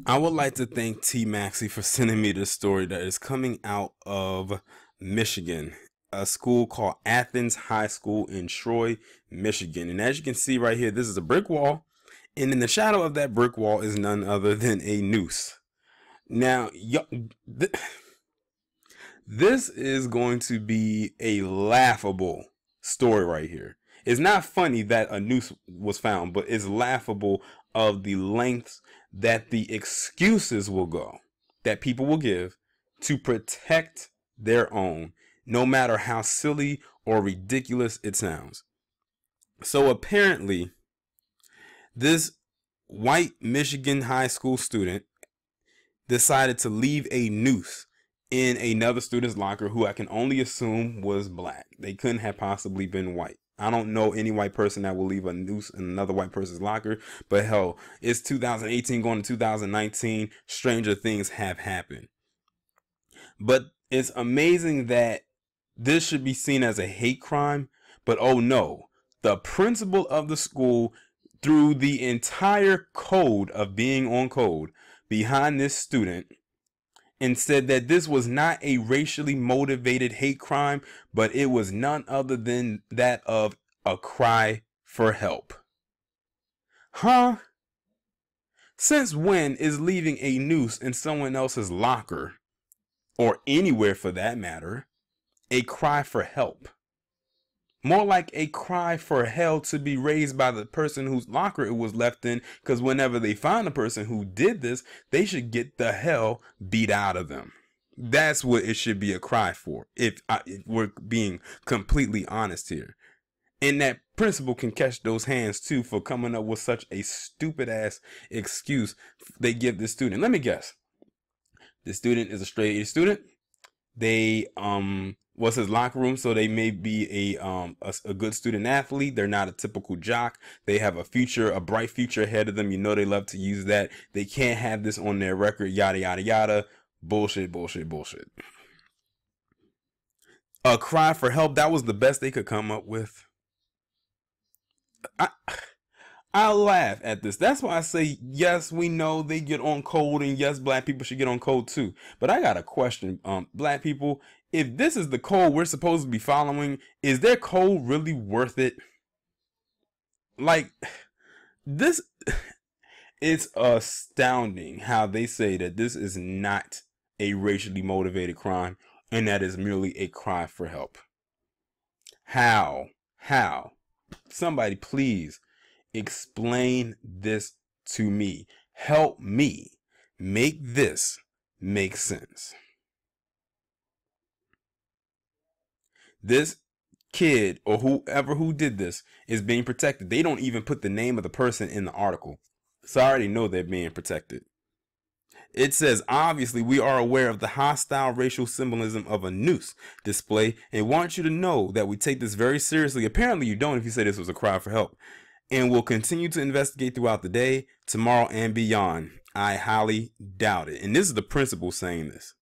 I would like to thank T Maxi for sending me this story that is coming out of Michigan, a school called Athens High School in Troy, Michigan. And as you can see right here, this is a brick wall, and in the shadow of that brick wall is none other than a noose. Now, this is going to be a laughable story right here. It's not funny that a noose was found, but it's laughable of the lengths that the excuses will go, that people will give to protect their own, no matter how silly or ridiculous it sounds. So apparently, this white Michigan high school student decided to leave a noose in another student's locker who I can only assume was black. They couldn't have possibly been white. I don't know any white person that will leave a noose in another white person's locker, but hell, it's 2018 going to 2019. Stranger things have happened. But it's amazing that this should be seen as a hate crime, but oh no, the principal of the school, through the entire code of being on code behind this student, and said that this was not a racially motivated hate crime, but it was none other than that of a cry for help. Huh? Since when is leaving a noose in someone else's locker, or anywhere for that matter, a cry for help? More like a cry for hell to be raised by the person whose locker it was left in, because whenever they find the person who did this, they should get the hell beat out of them. That's what it should be a cry for, if we're being completely honest here. And that principal can catch those hands too for coming up with such a stupid ass excuse they give this student. Let me guess. The student is a straight A student. They what's his locker room, so they may be a good student athlete. They're not a typical jock. They have a bright future ahead of them. You know they love to use that. They can't have this on their record, yada yada yada. Bullshit, bullshit, bullshit. A cry for help, that was the best they could come up with. I I laugh at this. That's why I say yes, we know they get on code, and yes, black people should get on code too. But I got a question, black people. If this is the code we're supposed to be following, is their code really worth it? Like this, it's astounding how they say that this is not a racially motivated crime and that is merely a cry for help. How? How? Somebody please explain this to me. Help me make this make sense. This kid or whoever who did this is being protected. They don't even put the name of the person in the article. So I already know they're being protected. It says, obviously, we are aware of the hostile racial symbolism of a noose display and want you to know that we take this very seriously. Apparently, you don't if you say this was a cry for help. And will continue to investigate throughout the day, tomorrow, and beyond. I highly doubt it. And this is the principal saying this.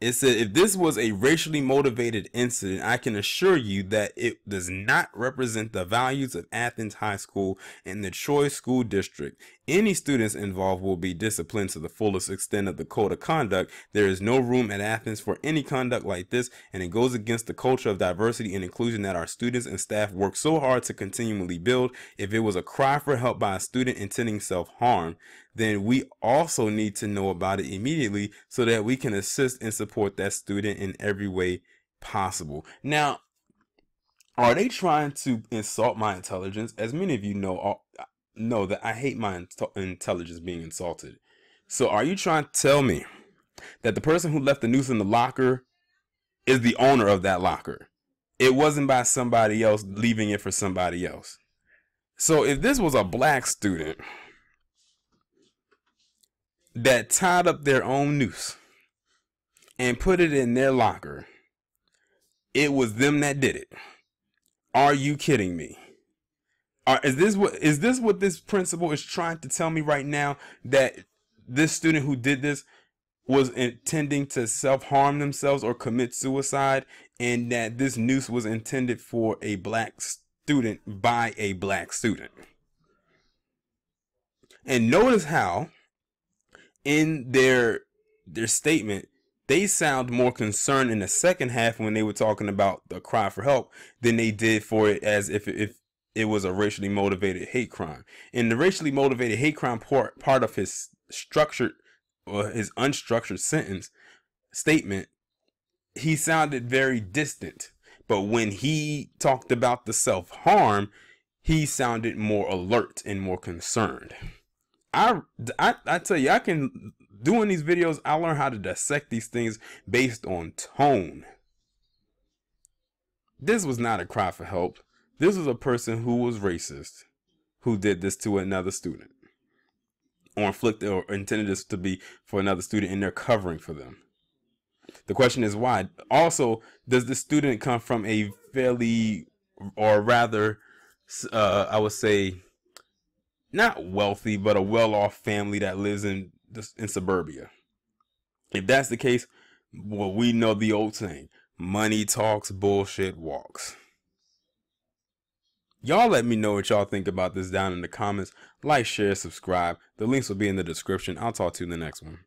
It said, if this was a racially motivated incident, I can assure you that it does not represent the values of Athens High School and the Troy School District. Any students involved will be disciplined to the fullest extent of the code of conduct. There is no room at Athens for any conduct like this, and it goes against the culture of diversity and inclusion that our students and staff work so hard to continually build. If it was a cry for help by a student intending self-harm, then we also need to know about it immediately so that we can assist and support that student in every way possible. Now, are they trying to insult my intelligence? As many of you know that I hate my intelligence being insulted. So are you trying to tell me that the person who left the noose in the locker is the owner of that locker? It wasn't by somebody else leaving it for somebody else. So if this was a black student that tied up their own noose and put it in their locker, it was them that did it. Are you kidding me? Is this what this principal is trying to tell me right now, that this student who did this was intending to self-harm themselves or commit suicide, and that this noose was intended for a black student by a black student? And notice how in their statement, they sound more concerned in the second half when they were talking about the cry for help than they did for it as if it was a racially motivated hate crime. In the racially motivated hate crime part of his structured or his unstructured sentence statement, he sounded very distant. But when he talked about the self-harm, he sounded more alert and more concerned. I tell you, I can, doing these videos, I learn how to dissect these things based on tone. This was not a cry for help. This was a person who was racist, who did this to another student, or inflicted or intended this to be for another student, and they're covering for them. The question is why. Also, does the student come from a fairly, or rather, I would say, not wealthy, but a well-off family that lives in suburbia? If that's the case, well, we know the old saying, money talks, bullshit walks. Y'all let me know what y'all think about this down in the comments. Like, share, subscribe. The links will be in the description. I'll talk to you in the next one.